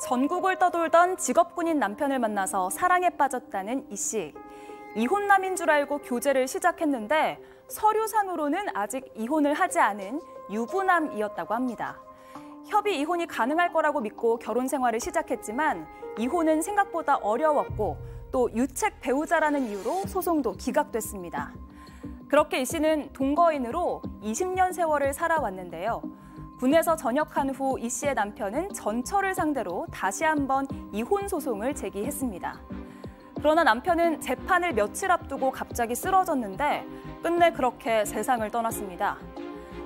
전국을 떠돌던 직업군인 남편을 만나서 사랑에 빠졌다는 이 씨. 이혼남인 줄 알고 교제를 시작했는데 서류상으로는 아직 이혼을 하지 않은 유부남이었다고 합니다. 협의 이혼이 가능할 거라고 믿고 결혼 생활을 시작했지만 이혼은 생각보다 어려웠고 또 유책 배우자라는 이유로 소송도 기각됐습니다. 그렇게 이 씨는 동거인으로 20년 세월을 살아왔는데요. 군에서 전역한 후 이 씨의 남편은 전처를 상대로 다시 한번 이혼 소송을 제기했습니다. 그러나 남편은 재판을 며칠 앞두고 갑자기 쓰러졌는데 끝내 그렇게 세상을 떠났습니다.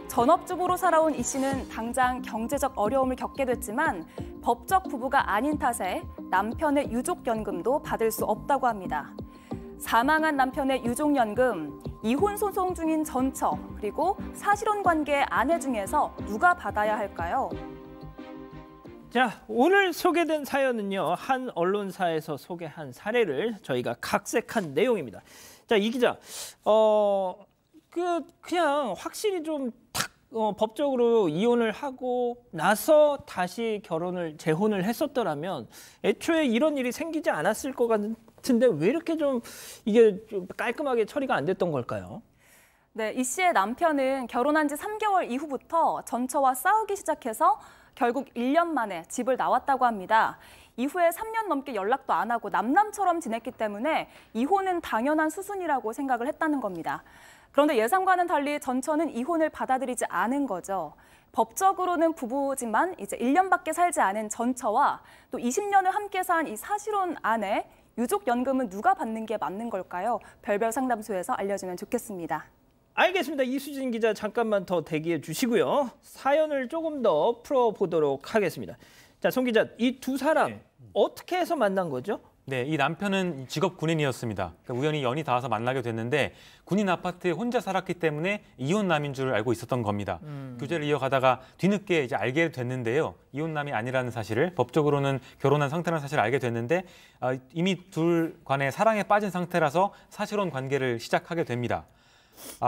전업주부로 살아온 이 씨는 당장 경제적 어려움을 겪게 됐지만 법적 부부가 아닌 탓에 남편의 유족연금도 받을 수 없다고 합니다. 사망한 남편의 유족연금, 이혼 소송 중인 전처, 그리고 사실혼 관계의 아내 중에서 누가 받아야 할까요? 자, 오늘 소개된 사연은요, 한 언론사에서 소개한 사례를 저희가 각색한 내용입니다. 자, 이 기자, 그냥 확실히 좀 법적으로 이혼을 하고 나서 다시 재혼을 했었더라면 애초에 이런 일이 생기지 않았을 것 같은데 왜 이렇게 이게 좀 깔끔하게 처리가 안 됐던 걸까요? 네, 이 씨의 남편은 결혼한 지 3개월 이후부터 전처와 싸우기 시작해서 결국 1년 만에 집을 나왔다고 합니다. 이후에 3년 넘게 연락도 안 하고 남남처럼 지냈기 때문에 이혼은 당연한 수순이라고 생각을 했다는 겁니다. 그런데 예상과는 달리 전처는 이혼을 받아들이지 않은 거죠. 법적으로는 부부지만 이제 1년밖에 살지 않은 전처와 또 20년을 함께 산 이 사실혼 아내, 유족연금은 누가 받는 게 맞는 걸까요? 별별 상담소에서 알려주면 좋겠습니다. 알겠습니다. 이수진 기자 잠깐만 더 대기해 주시고요. 사연을 조금 더 풀어보도록 하겠습니다. 자, 송 기자, 이 두 사람 어떻게 해서 만난 거죠? 네, 이 남편은 직업 군인이었습니다. 그러니까 우연히 연이 닿아서 만나게 됐는데 군인 아파트에 혼자 살았기 때문에 이혼남인 줄 알고 있었던 겁니다. 교제를 이어가다가 뒤늦게 이제 알게 됐는데요. 이혼남이 아니라는 사실을, 법적으로는 결혼한 상태라는 사실을 알게 됐는데 이미 둘 간의 사랑에 빠진 상태라서 사실혼 관계를 시작하게 됩니다.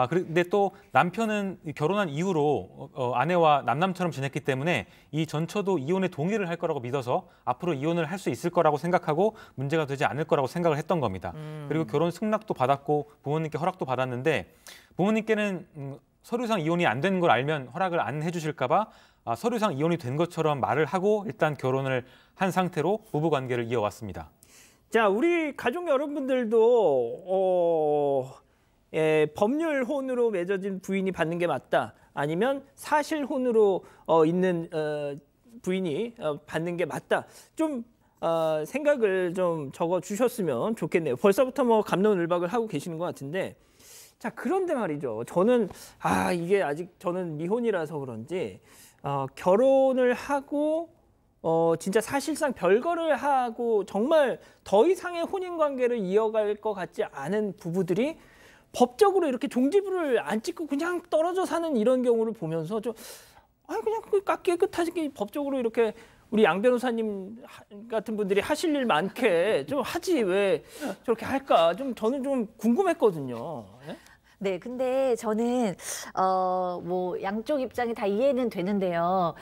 근데 또 남편은 결혼한 이후로 아내와 남남처럼 지냈기 때문에 이 전처도 이혼에 동의를 할 거라고 믿어서 앞으로 이혼을 할 수 있을 거라고 생각하고 문제가 되지 않을 거라고 생각을 했던 겁니다. 그리고 결혼 승낙도 받았고 부모님께 허락도 받았는데 부모님께는 서류상 이혼이 안 된 걸 알면 허락을 안 해주실까 봐 서류상 이혼이 된 것처럼 말을 하고 일단 결혼을 한 상태로 부부관계를 이어왔습니다. 자, 우리 가족 여러분들도 법률혼으로 맺어진 부인이 받는 게 맞다. 아니면 사실혼으로 있는 부인이 받는 게 맞다. 좀 생각을 좀 적어 주셨으면 좋겠네요. 벌써부터 뭐 갑론을박을 하고 계시는 것 같은데, 자, 그런데 말이죠. 저는 이게 아직 저는 미혼이라서 그런지 결혼을 하고 진짜 사실상 별거를 하고 정말 더 이상의 혼인 관계를 이어갈 것 같지 않은 부부들이 법적으로 이렇게 종지부를 안 찍고 그냥 떨어져 사는 이런 경우를 보면서 그냥 깨끗하게 법적으로 이렇게 우리 양 변호사님 같은 분들이 하실 일 많게 좀 하지 왜 저렇게 할까? 저는 좀 궁금했거든요. 네, 근데 저는 뭐 양쪽 입장이 다 이해는 되는데요.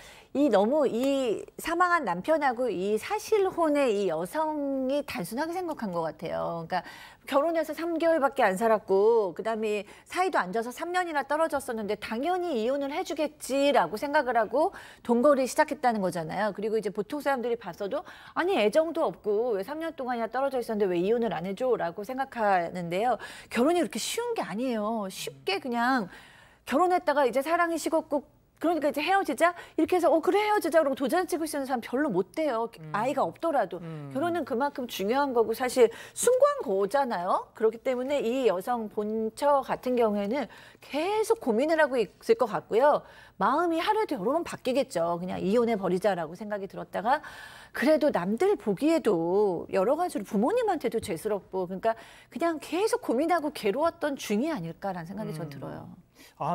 너무 이 사망한 남편하고 이 사실혼의 이 여성이 단순하게 생각한 것 같아요. 그러니까 결혼해서 3개월밖에 안 살았고 그다음에 사이도 안 좋아서 3년이나 떨어졌었는데 당연히 이혼을 해주겠지라고 생각을 하고 동거를 시작했다는 거잖아요. 그리고 이제 보통 사람들이 봤어도 아니 애정도 없고 왜 3년 동안이나 떨어져 있었는데 왜 이혼을 안 해줘라고 생각하는데요. 결혼이 그렇게 쉬운 게 아니에요. 쉽게 그냥 결혼했다가 이제 사랑이 식었고 그러니까 이제 헤어지자 이렇게 해서 그래 헤어지자 그러고 도장 찍을 수 있는 사람 별로 못 돼요. 아이가 없더라도. 결혼은 그만큼 중요한 거고 사실 숭고한 거잖아요. 그렇기 때문에 이 여성 본처 같은 경우에는 계속 고민을 하고 있을 것 같고요. 마음이 하루에도 여러 번 바뀌겠죠. 그냥 이혼해 버리자라고 생각이 들었다가 그래도 남들 보기에도 여러 가지로 부모님한테도 죄스럽고 그러니까 그냥 계속 고민하고 괴로웠던 중이 아닐까라는 생각이 전 들어요.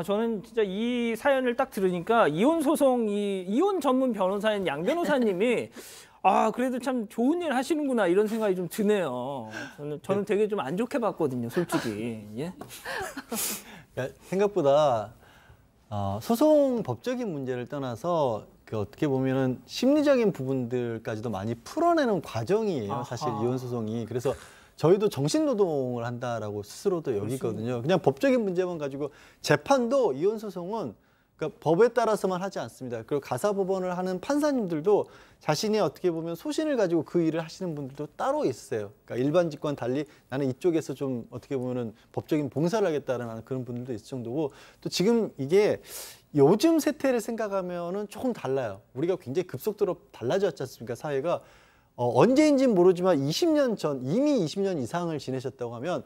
저는 진짜 이 사연을 딱 들으니까 이혼 전문 변호사인 양 변호사님이 그래도 참 좋은 일 하시는구나 이런 생각이 좀 드네요. 저는 되게 좀 안 좋게 봤거든요, 솔직히. 예? 생각보다 소송 법적인 문제를 떠나서 그 어떻게 보면은 심리적인 부분들까지도 많이 풀어내는 과정이에요. 사실 이혼 소송이. 그래서 저희도 정신노동을 한다라고 스스로도 여기거든요. 그냥 법적인 문제만 가지고 재판도 이혼 소송은 그러니까 법에 따라서만 하지 않습니다. 그리고 가사법원을 하는 판사님들도 자신이 어떻게 보면 소신을 가지고 그 일을 하시는 분들도 따로 있어요. 그러니까 일반 직과는 달리 나는 이쪽에서 좀 어떻게 보면은 법적인 봉사를 하겠다라는 그런 분들도 있을 정도고 또 지금 이게 요즘 세태를 생각하면은 조금 달라요. 우리가 굉장히 급속도로 달라졌지 않습니까? 사회가. 언제인지는 모르지만 20년 전, 이미 20년 이상을 지내셨다고 하면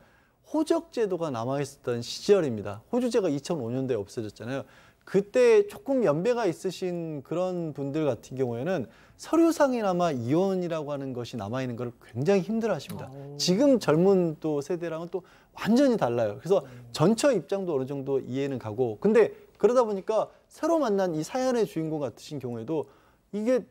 호적 제도가 남아있었던 시절입니다. 호주제가 2005년도에 없어졌잖아요. 그때 조금 연배가 있으신 그런 분들 같은 경우에는 서류상이나마 이혼이라고 하는 것이 남아있는 걸 굉장히 힘들어하십니다. 지금 젊은 또 세대랑은 또 완전히 달라요. 그래서 전처 입장도 어느 정도 이해는 가고 근데 그러다 보니까 새로 만난 이 사연의 주인공 같으신 경우에도 이게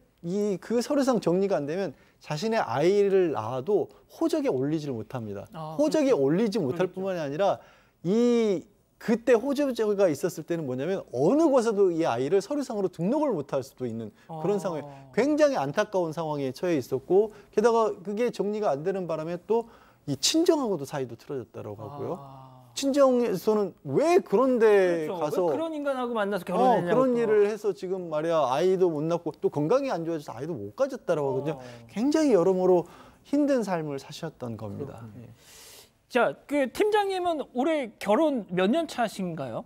그 서류상 정리가 안 되면 자신의 아이를 낳아도 호적에 올리지를 못합니다. 호적에 올리지 못할 뿐만이 아니라 그때 호적제가 있었을 때는 뭐냐면 어느 곳에도 이 아이를 서류상으로 등록을 못할 수도 있는 그런 상황에 굉장히 안타까운 상황에 처해 있었고 게다가 그게 정리가 안 되는 바람에 또 이 친정하고도 사이도 틀어졌다고 하고요. 친정에서는 왜 그런데 그렇죠. 가서 왜 그런 인간하고 만나서 결혼했냐고 그런 일을 해서 지금 말이야 아이도 못 낳고 또 건강이 안 좋아져서 아이도 못 가졌다라고 하거든요. 굉장히 여러모로 힘든 삶을 사셨던 겁니다. 자, 그 팀장님은 올해 결혼 몇 년 차신가요?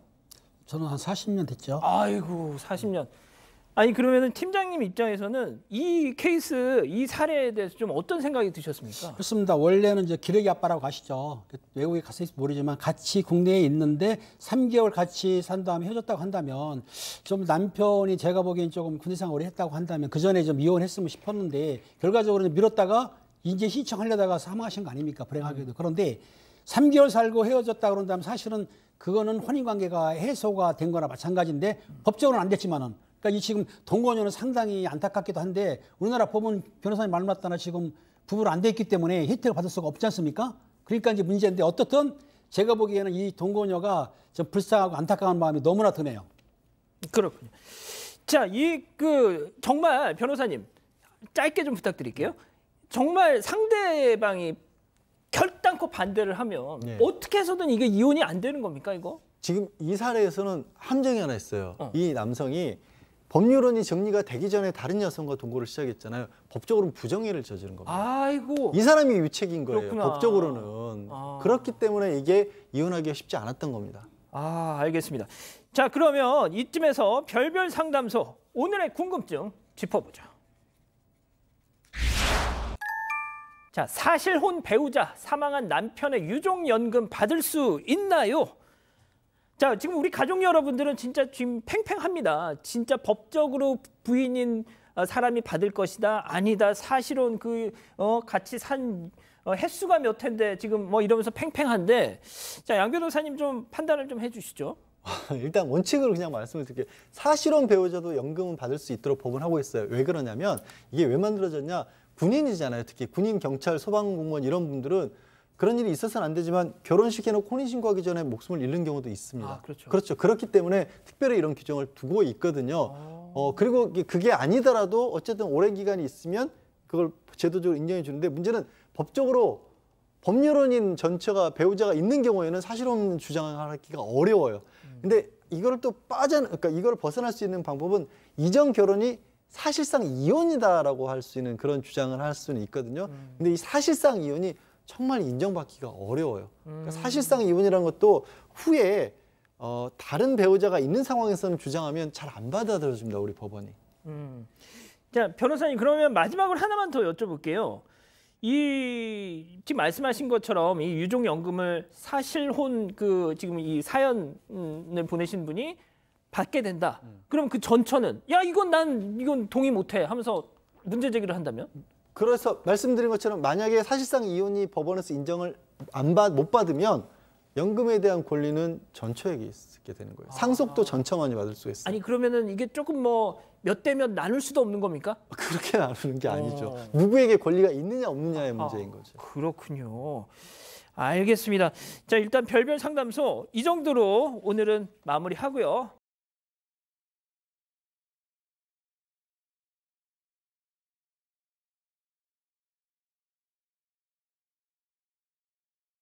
저는 한 40년 됐죠. 아이고 40년. 아니 그러면은 팀장님 입장에서는 이 케이스, 이 사례에 대해서 좀 어떤 생각이 드셨습니까? 그렇습니다. 원래는 이제 기러기 아빠라고 아시죠. 외국에 갔을지 모르지만 같이 국내에 있는데 3개월 같이 산 다음에 헤어졌다고 한다면 좀 남편이 제가 보기엔 조금 군대 생활 오래 했다고 한다면 그 전에 좀 이혼했으면 싶었는데 결과적으로 미뤘다가 이제 신청하려다가 사망하신 거 아닙니까? 불행하게도. 그런데 3개월 살고 헤어졌다 그런다면 사실은 그거는 혼인관계가 해소가 된 거나 마찬가지인데 법적으로는 안 됐지만은 그러니까 이 지금 동거녀는 상당히 안타깝기도 한데 우리나라 법은 변호사님 말 맞다나 지금 부부로 안 돼 있기 때문에 혜택을 받을 수가 없지 않습니까? 그러니까 이제 문제인데 어떻든 제가 보기에는 이 동거녀가 좀 불쌍하고 안타까운 마음이 너무나 드네요. 그렇군요. 자, 정말 변호사님 짧게 좀 부탁드릴게요. 정말 상대방이 결단코 반대를 하면 어떻게 해서든 이게 이혼이 안 되는 겁니까, 이거? 지금 이 사례에서는 함정이 하나 있어요. 이 남성이 법률론이 정리가 되기 전에 다른 여성과 동거를 시작했잖아요. 법적으로는 부정행위를 저지른 겁니다. 아이고. 이 사람이 유책인 거예요. 그렇구나. 법적으로는. 그렇기 때문에 이게 이혼하기가 쉽지 않았던 겁니다. 알겠습니다. 자, 그러면 이쯤에서 별별 상담소 오늘의 궁금증 짚어보죠. 자, 사실혼 배우자 사망한 남편의 유족연금 받을 수 있나요? 자, 지금 우리 가족 여러분들은 진짜 지금 팽팽합니다. 진짜 법적으로 부인인 사람이 받을 것이다, 아니다, 사실혼 같이 산 횟수가 몇 텐데 지금 뭐 이러면서 팽팽한데, 자, 양 변호사님 좀 판단을 좀 해주시죠. 일단 원칙을 그냥 말씀을 드릴게요. 사실혼 배우자도 연금은 받을 수 있도록 법은 하고 있어요. 왜 그러냐면 이게 왜 만들어졌냐? 군인이잖아요. 특히 군인, 경찰, 소방공무원 이런 분들은 그런 일이 있어서는 안 되지만 결혼식 해놓고 혼인신고하기 전에 목숨을 잃는 경우도 있습니다. 그렇죠. 그렇죠. 그렇기 때문에 특별히 이런 규정을 두고 있거든요. 그리고 그게 아니더라도 어쨌든 오랜 기간이 있으면 그걸 제도적으로 인정해 주는데 문제는 법적으로 법률혼인 전체가 배우자가 있는 경우에는 사실혼 주장하기가 어려워요. 근데 이걸 또 그러니까 이걸 벗어날 수 있는 방법은 이전 결혼이 사실상 이혼이다라고 할 수 있는 그런 주장을 할 수는 있거든요. 근데 이 사실상 이혼이 정말 인정받기가 어려워요. 그러니까 사실상 이혼이라는 것도 후에 다른 배우자가 있는 상황에서는 주장하면 잘 안 받아들여집니다, 우리 법원이. 자, 변호사님 그러면 마지막으로 하나만 더 여쭤볼게요. 지금 말씀하신 것처럼 이 유족연금을 사실혼 지금 이 사연을 보내신 분이 받게 된다. 그럼 그 전처는 이건 동의 못해 하면서 문제 제기를 한다면? 그래서 말씀드린 것처럼 만약에 사실상 이혼이 법원에서 인정을 못 받으면 연금에 대한 권리는 전처에게 있게 되는 거예요. 상속도 전처만이 받을 수가 있어요. 아니 그러면은 이게 조금 몇 대 몇 나눌 수도 없는 겁니까? 그렇게 나누는 게 아니죠. 누구에게 권리가 있느냐 없느냐의 문제인 거죠. 그렇군요. 알겠습니다. 자, 일단 별별 상담소 이 정도로 오늘은 마무리하고요.